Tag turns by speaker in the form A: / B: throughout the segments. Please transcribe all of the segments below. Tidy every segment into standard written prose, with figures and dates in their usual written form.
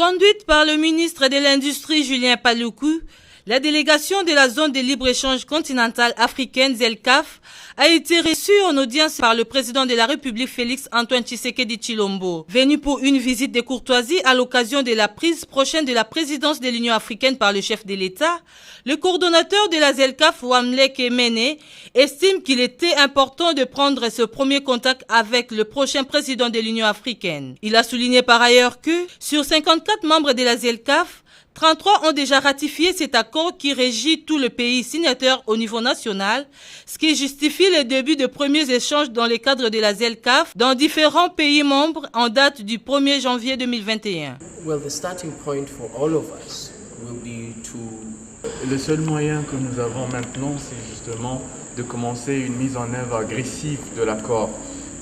A: Conduite par le ministre de l'Industrie Julien Paluku, la délégation de la zone de libre-échange continentale africaine ZLECAf a été reçue en audience par le président de la République Félix Antoine Tshisekedi Tshilombo. Venu pour une visite de courtoisie à l'occasion de la prise prochaine de la présidence de l'Union africaine par le chef de l'État, le coordonnateur de la ZLECAf, Wamlek Emene, estime qu'il était important de prendre ce premier contact avec le prochain président de l'Union africaine. Il a souligné par ailleurs que, sur 54 membres de la ZLECAf, 33 ont déjà ratifié cet accord qui régit tout le pays signataire au niveau national, ce qui justifie le début de premiers échanges dans le cadre de la ZLECAf dans différents pays membres en date du 1er janvier 2021.
B: Le seul moyen que nous avons maintenant, c'est justement de commencer une mise en œuvre agressive de l'accord,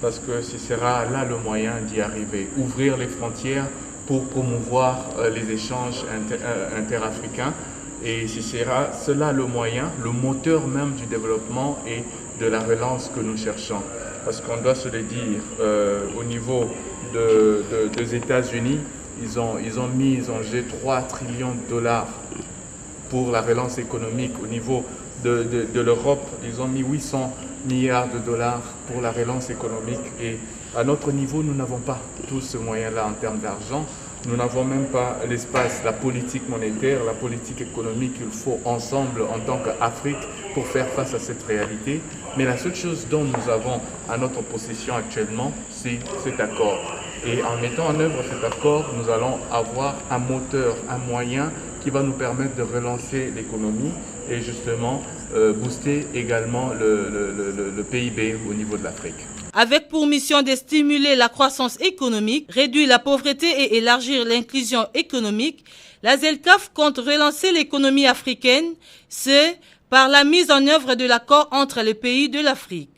B: parce que ce sera là le moyen d'y arriver. Ouvrir les frontières pour promouvoir les échanges interafricains, et ce sera cela le moyen, le moteur même du développement et de la relance que nous cherchons. Parce qu'on doit se le dire, au niveau des États-Unis, ils ont jeté 3 trillions de dollars pour la relance économique. Au niveau de l'Europe, ils ont mis 800 milliards de dollars pour la relance économique. Et à notre niveau, nous n'avons pas tout ce moyen-là en termes d'argent. Nous n'avons même pas l'espace, la politique monétaire, la politique économique qu'il faut ensemble en tant qu'Afrique pour faire face à cette réalité. Mais la seule chose dont nous avons à notre possession actuellement, c'est cet accord. Et en mettant en œuvre cet accord, nous allons avoir un moteur, un moyen qui va nous permettre de relancer l'économie et justement booster également le PIB au niveau de l'Afrique.
A: Avec pour mission de stimuler la croissance économique, réduire la pauvreté et élargir l'inclusion économique, la ZLECAf compte relancer l'économie africaine, par la mise en œuvre de l'accord entre les pays de l'Afrique.